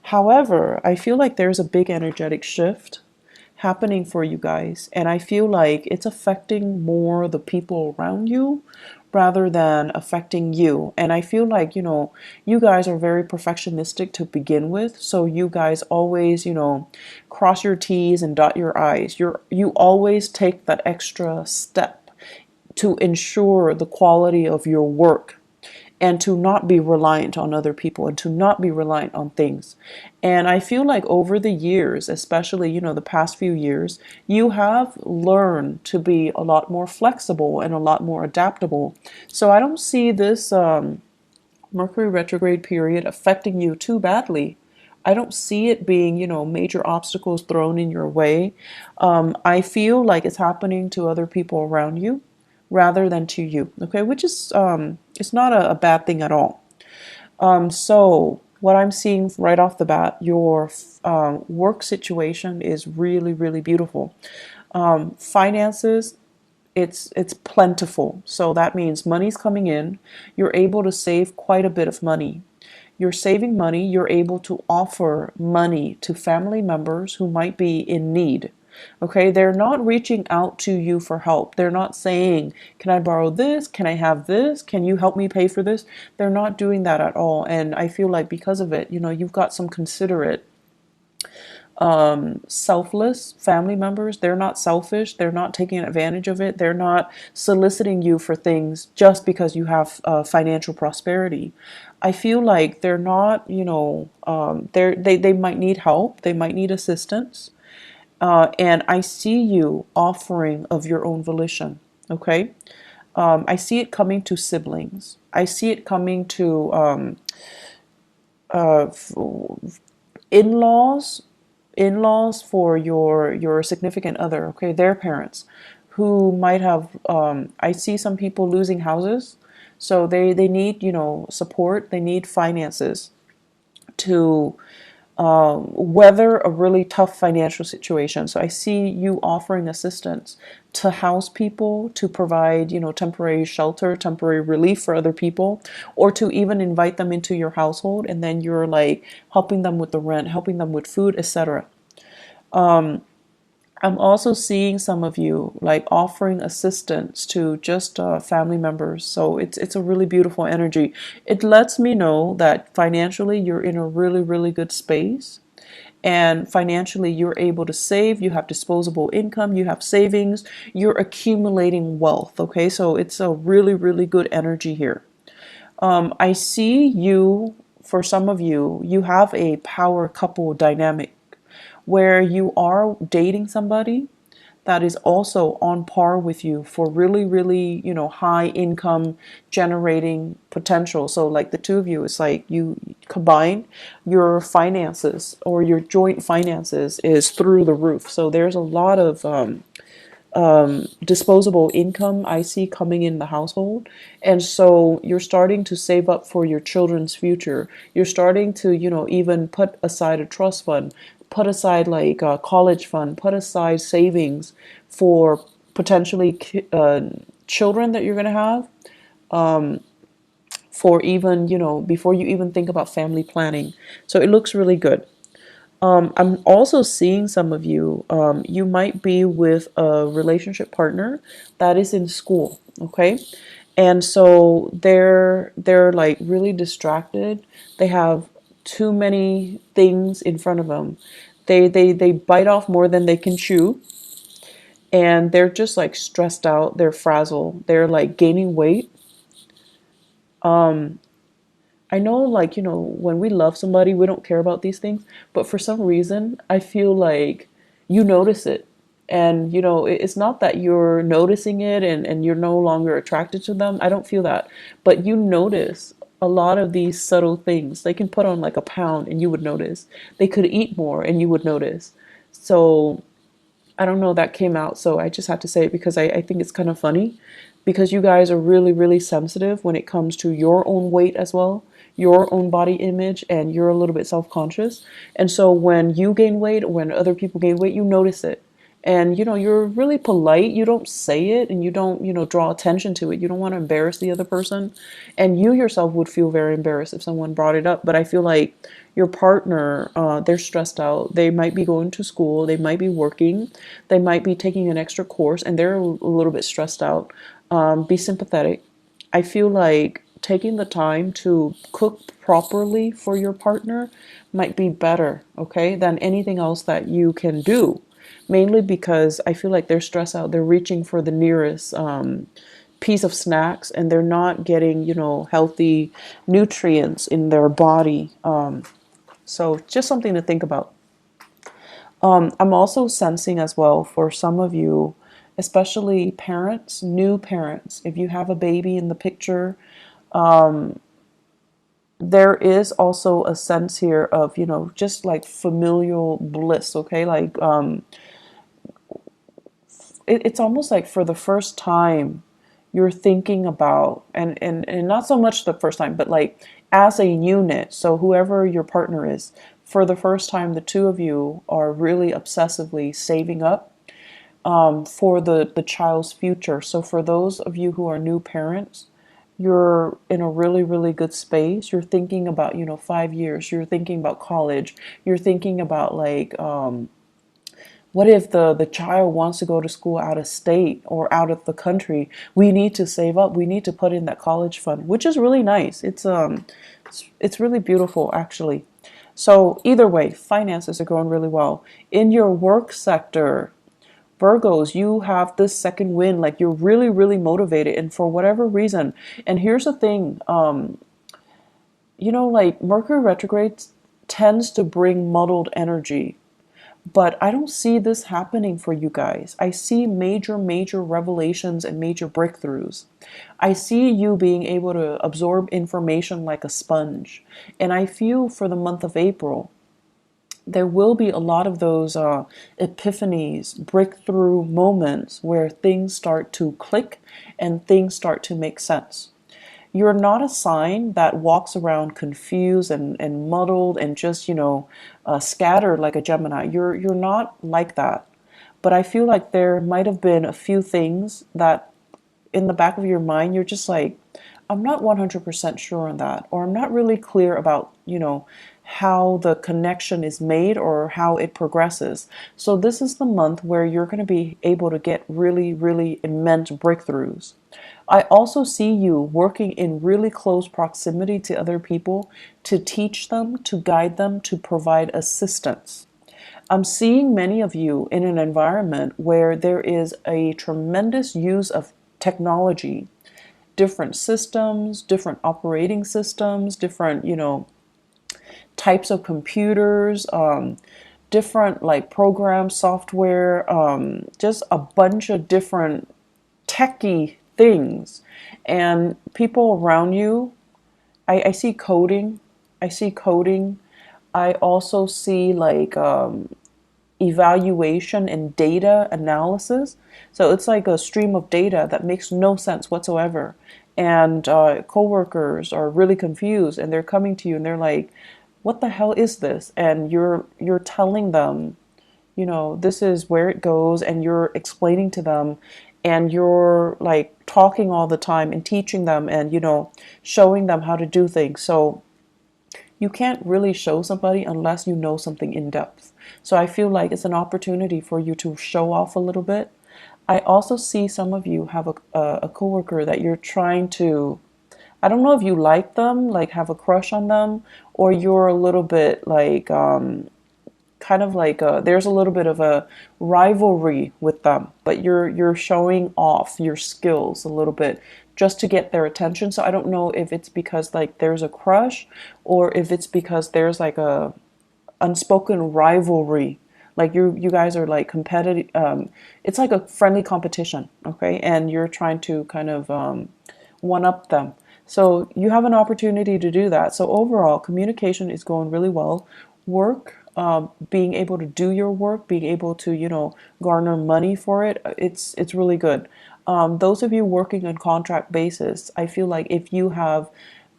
However, I feel like there's a big energetic shift happening for you guys, and I feel like it's affecting more the people around you rather than affecting you. And I feel like, you guys are very perfectionistic to begin with, so you guys always, cross your T's and dot your I's. You always take that extra step to ensure the quality of your work, and to not be reliant on other people, and to not be reliant on things. And I feel like over the years, especially, the past few years, you have learned to be a lot more flexible and a lot more adaptable. So I don't see this Mercury retrograde period affecting you too badly. I don't see it being, major obstacles thrown in your way. I feel like it's happening to other people around you rather than to you, okay? Which is, it's not a bad thing at all. So what I'm seeing right off the bat, your work situation is really, really beautiful. Finances, it's plentiful. So that means money's coming in. You're able to save quite a bit of money. You're saving money. You're able to offer money to family members who might be in need. Okay, they're not reaching out to you for help. They're not saying, can I borrow this? Can I have this? Can you help me pay for this? They're not doing that at all. And I feel like because of it, you've got some considerate, selfless family members. They're not selfish. They're not taking advantage of it. They're not soliciting you for things just because you have financial prosperity. I feel like they're not, they might need help. They might need assistance. And I see you offering of your own volition. Okay. I see it coming to siblings. I see it coming to uh, in-laws, in-laws for your significant other. Okay, their parents, who might have. I see some people losing houses, so they need, support. They need finances to weather a really tough financial situation. So I see you offering assistance to house people, to provide, temporary shelter, temporary relief for other people, or to even invite them into your household, and then you're like helping them with the rent, helping them with food, etc. I'm also seeing some of you like offering assistance to just family members. So it's a really beautiful energy. It lets me know that financially you're in a really, really good space. And financially you're able to save, you have disposable income, you have savings, you're accumulating wealth. Okay, so it's a really, really good energy here. I see you, for some of you, you have a power couple dynamic where you are dating somebody that is also on par with you for really, really, high income generating potential. So like the two of you, it's like you combine your finances, or your joint finances is through the roof. So there's a lot of disposable income I see coming in the household. And so you're starting to save up for your children's future. You're starting to, even put aside a trust fund, put aside like a college fund, put aside savings for potentially children that you're going to have, for even, before you even think about family planning. So it looks really good. I'm also seeing some of you, you might be with a relationship partner that is in school, okay? And so they're like really distracted. They have too many things in front of them. They bite off more than they can chew, and they're just like stressed out, they're frazzled, they're like gaining weight. I know, like, when we love somebody, we don't care about these things, but for some reason, I feel like you notice it. And, it's not that you're noticing it and you're no longer attracted to them. I don't feel that. But you notice a lot of these subtle things. They can put on like a pound and you would notice. They could eat more and you would notice. So I don't know, that came out. So I just had to say it because I think it's kind of funny, because you guys are really, really sensitive when it comes to your own weight as well, your own body image, and you're a little bit self-conscious. And so when you gain weight, when other people gain weight, you notice it. And you're really polite. You don't say it, and you don't draw attention to it. You don't want to embarrass the other person, and you yourself would feel very embarrassed if someone brought it up. But I feel like your partner, they're stressed out. They might be going to school, they might be working, they might be taking an extra course, and they're a little bit stressed out. Be sympathetic. I feel like taking the time to cook properly for your partner might be better, okay, than anything else that you can do. Mainly because I feel like they're stressed out. They're reaching for the nearest piece of snacks, and they're not getting, healthy nutrients in their body. So just something to think about. I'm also sensing as well for some of you, especially parents, new parents, if you have a baby in the picture, there is also a sense here of, just like familial bliss, okay? Like, it's almost like for the first time you're thinking about, and not so much the first time, but like as a unit, so whoever your partner is, for the first time the two of you are really obsessively saving up for the child's future. So for those of you who are new parents, you're in a really, really good space. You're thinking about, 5 years. You're thinking about college. You're thinking about like, what if the child wants to go to school out of state or out of the country? We need to save up. We need to put in that college fund, which is really nice. It's really beautiful actually. So either way, finances are going really well. In your work sector, Virgos, you have this second wind, like you're really, really motivated, and for whatever reason. And here's the thing, like Mercury retrograde tends to bring muddled energy. But I don't see this happening for you guys. I see major, major revelations and major breakthroughs. I see you being able to absorb information like a sponge. And I feel for the month of April, there will be a lot of those epiphanies, breakthrough moments where things start to click and things start to make sense. You're not a sign that walks around confused and muddled and just, scattered like a Gemini. You're not like that. But I feel like there might have been a few things that in the back of your mind, you're just like, I'm not 100% sure on that, or I'm not really clear about, how the connection is made or how it progresses. So this is the month where you're going to be able to get really, really immense breakthroughs. I also see you working in really close proximity to other people to teach them, to guide them, to provide assistance. I'm seeing many of you in an environment where there is a tremendous use of technology, different systems, different operating systems, different, types of computers, different like programs, software, just a bunch of different techie things. And people around you, I see coding. I see coding. I also see like evaluation and data analysis. So it's like a stream of data that makes no sense whatsoever. And coworkers are really confused, and they're coming to you and they're like, what the hell is this? And you're telling them, this is where it goes, and you're explaining to them, and you're like talking all the time and teaching them, and showing them how to do things. So you can't really show somebody unless you know something in depth. So I feel like it's an opportunity for you to show off a little bit. I also see some of you have a coworker that you're trying to, I don't know if you like them, like have a crush on them, or you're a little bit like, kind of like there's a little bit of a rivalry with them, but you're showing off your skills a little bit just to get their attention. So I don't know if it's because like there's a crush, or if it's because there's like a unspoken rivalry. Like you guys are like competitive. It's like a friendly competition, okay? And you're trying to kind of one up them. So you have an opportunity to do that. So overall, communication is going really well. Work, being able to do your work, being able to, garner money for it, it's really good. Those of you working on contract basis, I feel like if you have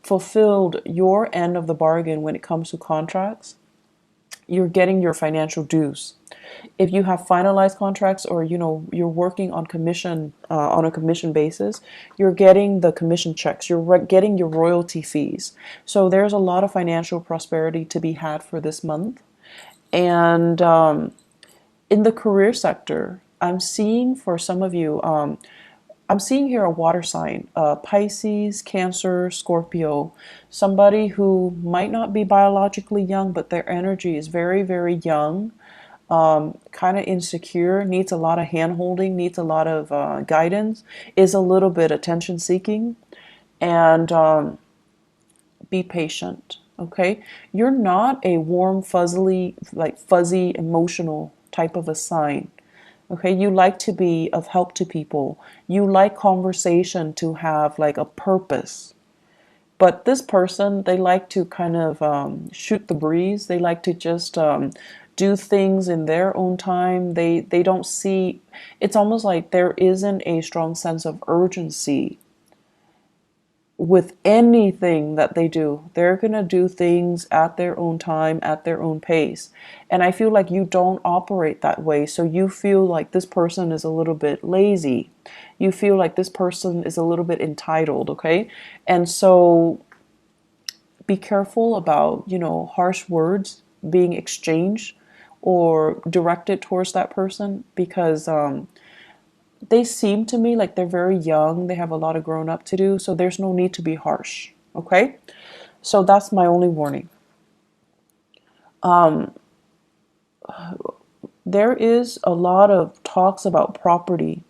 fulfilled your end of the bargain when it comes to contracts, You're getting your financial dues. If you have finalized contracts, or you're working on commission, on a commission basis, you're getting the commission checks, you're getting your royalty fees. So there's a lot of financial prosperity to be had for this month. And in the career sector, I'm seeing for some of you, I'm seeing here a water sign, Pisces, Cancer, Scorpio, somebody who might not be biologically young, but their energy is very, very young, kind of insecure, needs a lot of hand holding, needs a lot of guidance, is a little bit attention seeking, and be patient. Okay, you're not a warm, fuzzy, emotional type of a sign. Okay, you like to be of help to people. You like conversation to have like a purpose. But this person, they like to kind of shoot the breeze. They like to just do things in their own time. They don't see, it's almost like there isn't a strong sense of urgency with anything that they do. They're going to do things at their own time, at their own pace. And I feel like you don't operate that way. So you feel like this person is a little bit lazy. You feel like this person is a little bit entitled, okay? And so be careful about, harsh words being exchanged or directed towards that person, because they seem to me like they're very young. They have a lot of grown up to do. So there's no need to be harsh. Okay. So that's my only warning. There is a lot of talks about property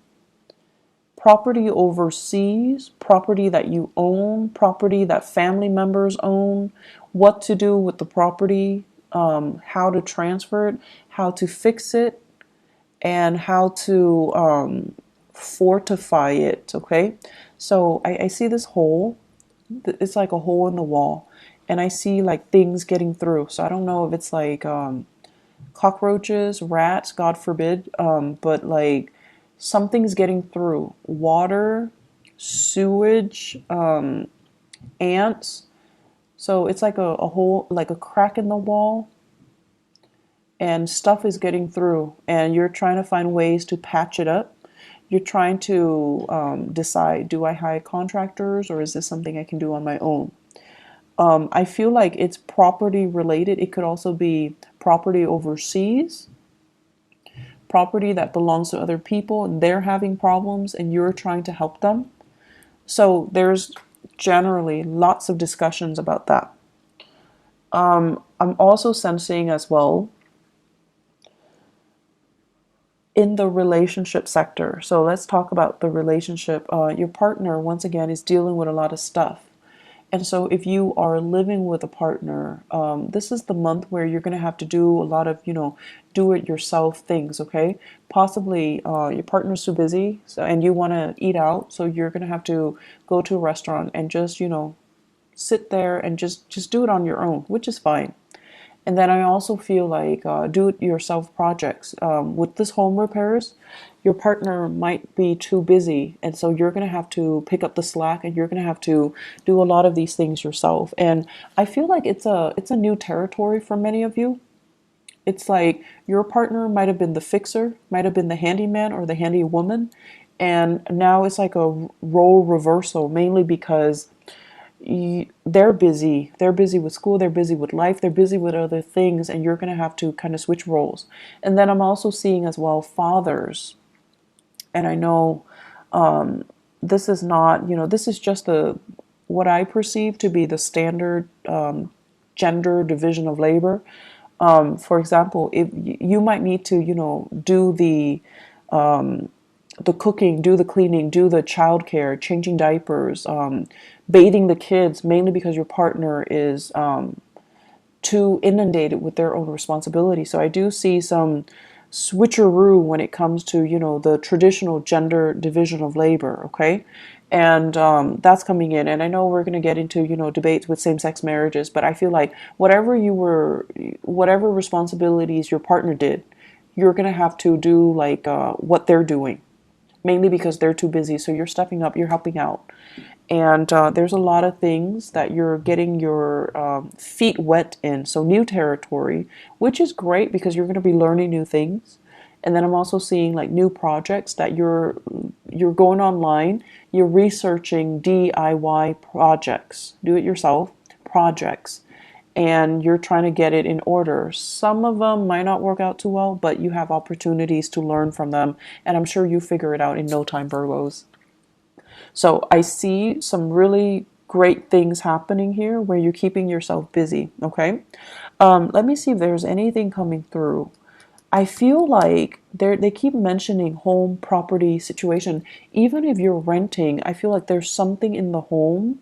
overseas, property that you own, property that family members own, what to do with the property, how to transfer it, how to fix it, and how to fortify it. Okay, so I see this hole. It's like a hole in the wall, and I see like things getting through. So I don't know if it's like cockroaches, rats, God forbid, but like something's getting through. Water, sewage, ants. So it's like a hole, like a crack in the wall, and stuff is getting through, and you're trying to find ways to patch it up. You're trying to decide, do I hire contractors, or is this something I can do on my own? I feel like it's property related. It could also be property overseas, property that belongs to other people, and they're having problems and you're trying to help them. So there's generally lots of discussions about that. I'm also sensing as well in the relationship sector. So let's talk about the relationship. Your partner, once again, is dealing with a lot of stuff. And so if you are living with a partner, this is the month where you're going to have to do a lot of, do it yourself things, okay? Possibly your partner's too busy, and you want to eat out, so you're going to have to go to a restaurant and just, sit there and just do it on your own, which is fine. And then I also feel like do-it-yourself projects. With this home repairs, your partner might be too busy, and so you're going to have to pick up the slack, and you're going to have to do a lot of these things yourself. And I feel like it's a new territory for many of you. It's like your partner might have been the fixer, might have been the handyman or the handy woman, and now it's like a role reversal, mainly because they're busy. They're busy with school, they're busy with life, they're busy with other things, and you're going to have to kind of switch roles. And then I'm also seeing as well fathers. And I know this is not, this is just what I perceive to be the standard gender division of labor. For example, if you might need to, do the cooking, do the cleaning, do the childcare, changing diapers, bathing the kids, mainly because your partner is too inundated with their own responsibility. So I do see some switcheroo when it comes to, the traditional gender division of labor, okay? And that's coming in. And I know we're going to get into, debates with same-sex marriages, but I feel like whatever responsibilities your partner did, you're going to have to do like what they're doing, mainly because they're too busy. So you're stepping up, you're helping out. And there's a lot of things that you're getting your feet wet in. So new territory, which is great because you're going to be learning new things. And then I'm also seeing like new projects that you're going online, you're researching DIY projects, do it yourself projects, and you're trying to get it in order. Some of them might not work out too well, but you have opportunities to learn from them, and I'm sure you figure it out in no time, Virgos. So I see some really great things happening here where you're keeping yourself busy. Okay. Let me see if there's anything coming through. I feel like they keep mentioning home property situation. Even if you're renting, I feel like there's something in the home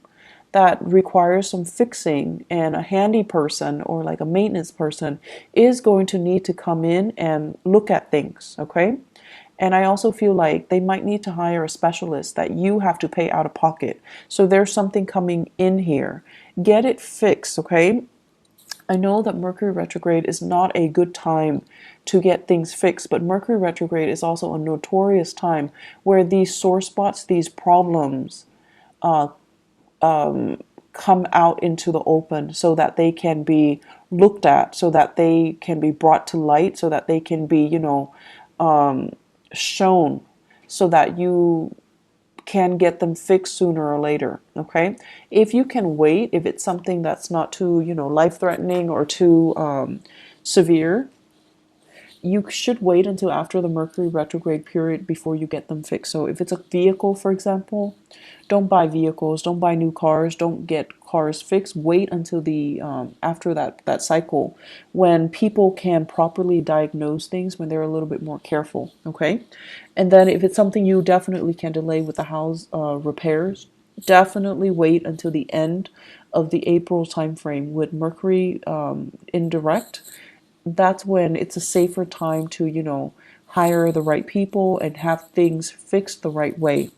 that requires some fixing, and a handy person or like a maintenance person is going to need to come in and look at things. Okay. And I also feel like they might need to hire a specialist that you have to pay out of pocket. So there's something coming in here. Get it fixed, okay? I know that Mercury retrograde is not a good time to get things fixed, but Mercury retrograde is also a notorious time where these sore spots, these problems, come out into the open so that they can be looked at, so that they can be brought to light, so that they can be, shown, so that you can get them fixed sooner or later. Okay, if you can wait, if it's something that's not too life threatening or too severe, you should wait until after the Mercury retrograde period before you get them fixed. So if it's a vehicle, for example, don't buy vehicles, don't buy new cars, don't get cars fixed. Wait until the after that cycle, when people can properly diagnose things, when they're a little bit more careful. Okay, and then if it's something you definitely can delay with the house repairs, definitely wait until the end of the April time frame with Mercury indirect. That's when it's a safer time to, hire the right people and have things fixed the right way.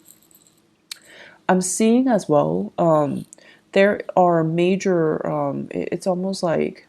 I'm seeing as well, there are major, it's almost like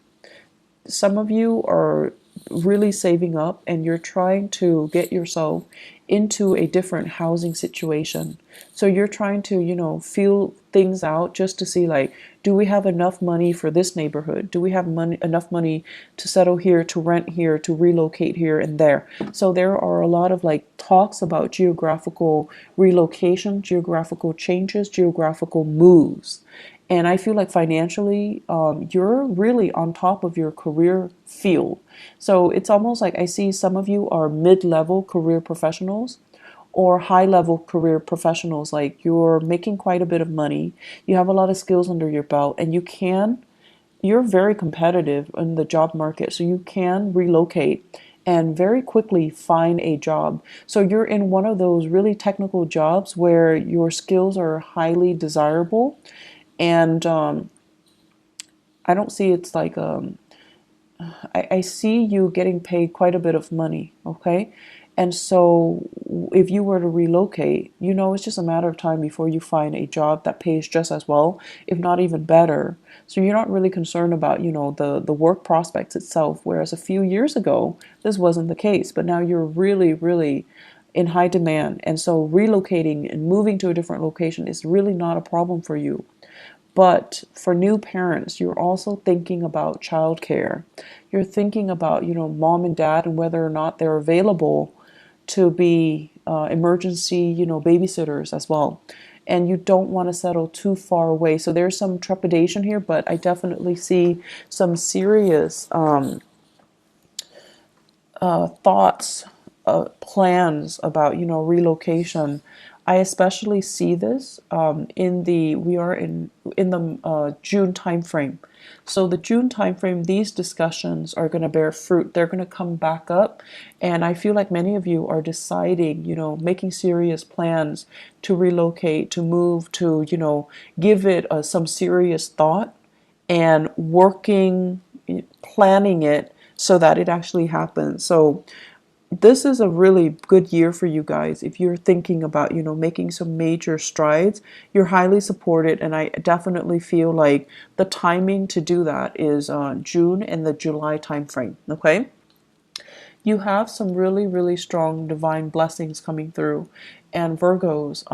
some of you are really saving up and you're trying to get yourself into a different housing situation. So you're trying to, feel things out just to see, like, do we have enough money for this neighborhood? Do we have enough money to settle here, to rent here, to relocate here and there? So there are a lot of like talks about geographical relocation, geographical changes, geographical moves. And I feel like financially, you're really on top of your career field. So it's almost like I see some of you are mid-level career professionals or high-level career professionals. Like you're making quite a bit of money, you have a lot of skills under your belt, and you're very competitive in the job market. So you can relocate and very quickly find a job. So you're in one of those really technical jobs where your skills are highly desirable, and I don't see it's like I see you getting paid quite a bit of money, okay? And so if you were to relocate, it's just a matter of time before you find a job that pays just as well, if not even better. So you're not really concerned about, the work prospects itself, whereas a few years ago, this wasn't the case. But now you're really, really in high demand. And so relocating and moving to a different location is really not a problem for you. But for new parents, you're also thinking about childcare. You're thinking about, mom and dad and whether or not they're available to be emergency, babysitters as well. And you don't want to settle too far away. So there's some trepidation here, but I definitely see some serious thoughts, plans about relocation. I especially see this we are in the June timeframe. So the June timeframe, these discussions are going to bear fruit. They're going to come back up, and I feel like many of you are deciding, making serious plans to relocate, to move, to give it some serious thought and working, planning it so that it actually happens. So this is a really good year for you guys. If you're thinking about, making some major strides, you're highly supported. And I definitely feel like the timing to do that is June and the July timeframe. Okay. You have some really, really strong divine blessings coming through. And Virgos,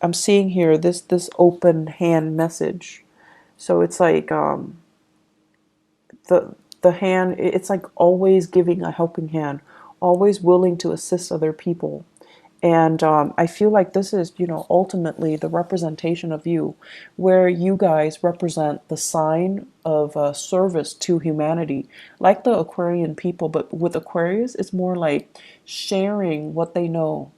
I'm seeing here this open hand message. So it's like the hand, it's like always giving a helping hand, always willing to assist other people. And I feel like this is, ultimately the representation of you, where you guys represent the sign of service to humanity, like the Aquarian people. But with Aquarius, it's more like sharing what they know,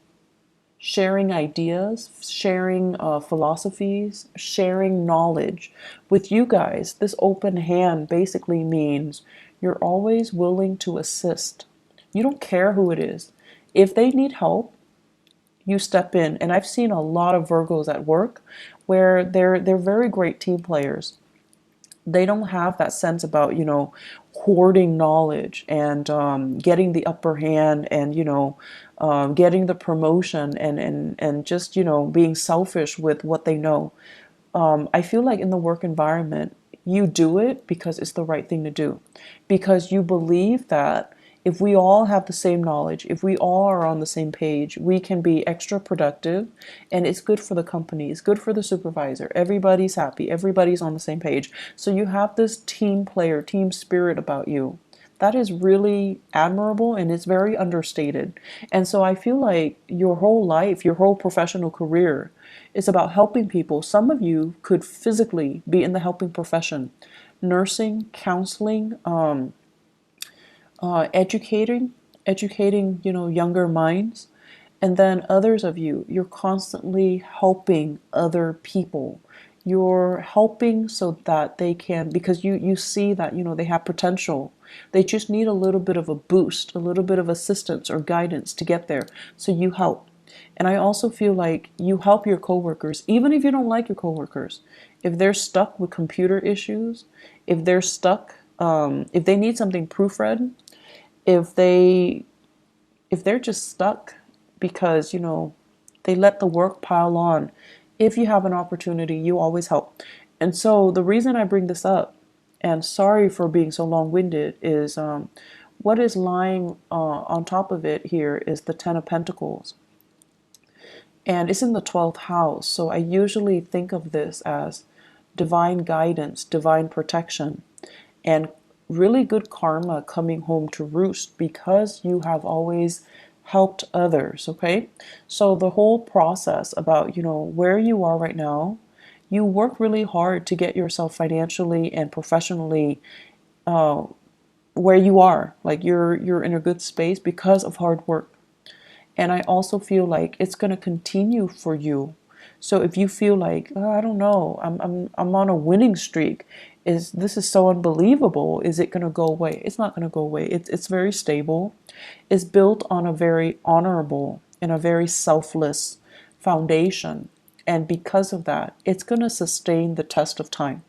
sharing ideas, sharing philosophies, sharing knowledge. With you guys, this open hand basically means you're always willing to assist. You don't care who it is. If they need help, you step in. And I've seen a lot of Virgos at work where they're very great team players. They don't have that sense about, hoarding knowledge and getting the upper hand and, getting the promotion and just, being selfish with what they know. I feel like in the work environment, you do it because it's the right thing to do. Because you believe that if we all have the same knowledge, if we all are on the same page, we can be extra productive, and it's good for the company, it's good for the supervisor. Everybody's happy, everybody's on the same page. So you have this team player, team spirit about you. That is really admirable, and it's very understated. And so I feel like your whole life, your whole professional career is about helping people. Some of you could physically be in the helping profession, nursing, counseling, educating, younger minds. And then others of you, you're constantly helping other people. You're helping so that they can, because you see that, they have potential. They just need a little bit of a boost, a little bit of assistance or guidance to get there. So you help. And I also feel like you help your coworkers, even if you don't like your coworkers. If they're stuck with computer issues, if they're stuck, if they need something proofread, if they if they're just stuck because they let the work pile on, if you have an opportunity, you always help. And so the reason I bring this up, and sorry for being so long-winded, is what is lying on top of it here is the Ten of Pentacles, and it's in the 12th house. So I usually think of this as divine guidance, divine protection, and really good karma coming home to roost because you have always helped others. Okay, so the whole process about where you are right now, you work really hard to get yourself financially and professionally where you are. Like you're in a good space because of hard work. And I also feel like it's going to continue for you. So if you feel like, oh, I don't know, I'm on a winning streak, this is so unbelievable, is it going to go away? It's not going to go away. It's very stable. It's built on a very honorable and a very selfless foundation. And because of that, it's going to sustain the test of time.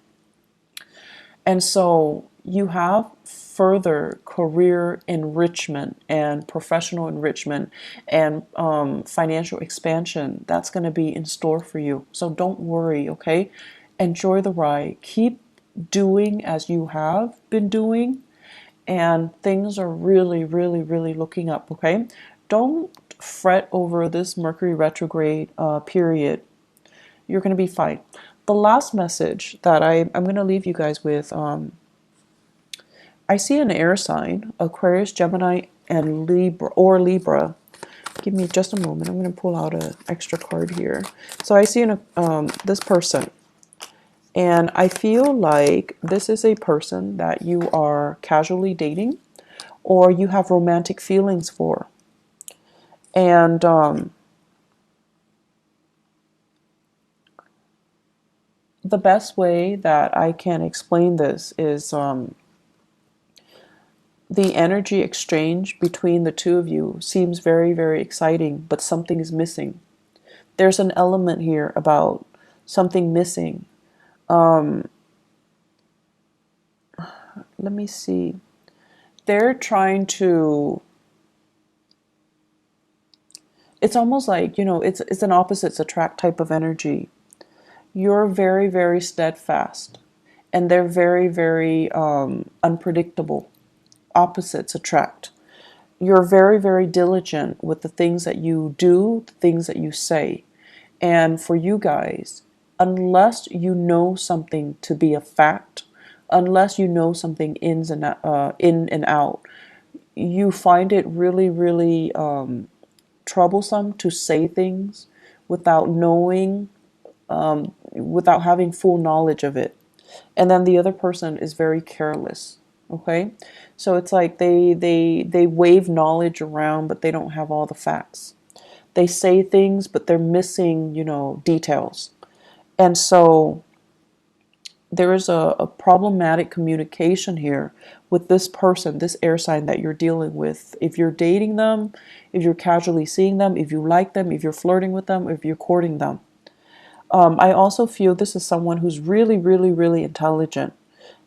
And so you have further career enrichment and professional enrichment and financial expansion that's going to be in store for you. So don't worry, okay? Enjoy the ride. Keep doing as you have been doing, and things are really, really, really looking up, okay? Don't fret over this Mercury retrograde period. You're going to be fine. The last message that I'm going to leave you guys with, I see an air sign, Aquarius, Gemini, and Libra. Give me just a moment. I'm going to pull out an extra card here. So I see this person, and I feel like this is a person that you are casually dating or you have romantic feelings for. And the best way that I can explain this is the energy exchange between the two of you seems very, very exciting, but something is missing. There's an element here about something missing. Let me see. They're trying to, it's almost like, it's an opposites attract type of energy. You're very, very steadfast, and they're very, very unpredictable. Opposites attract. You're very, very diligent with the things that you do, the things that you say. And for you guys, unless you know something to be a fact, unless you know something in and out, you find it really, really troublesome to say things without knowing, without having full knowledge of it. And then the other person is very careless. Okay, so it's like they wave knowledge around, but they don't have all the facts. They say things, but they're missing, details. And so there is a problematic communication here with this person, this air sign that you're dealing with. If you're dating them, if you're casually seeing them, if you like them, if you're flirting with them, if you're courting them. I also feel this is someone who's really, really, really intelligent,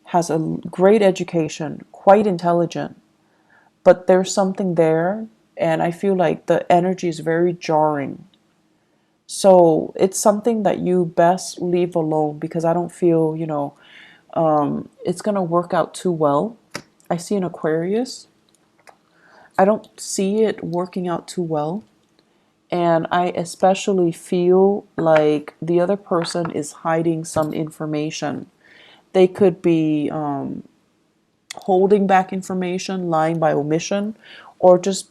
has a great education, quite intelligent, but there's something there, and I feel like the energy is very jarring. So it's something that you best leave alone because I don't feel, it's going to work out too well. I see an Aquarius. I don't see it working out too well. And I especially feel like the other person is hiding some information. They could be holding back information, lying by omission, or just,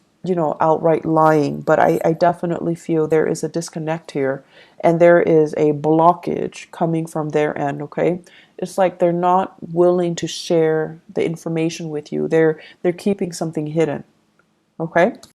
outright lying. But I definitely feel there is a disconnect here and there is a blockage coming from their end, okay? It's like they're not willing to share the information with you. They're keeping something hidden, okay?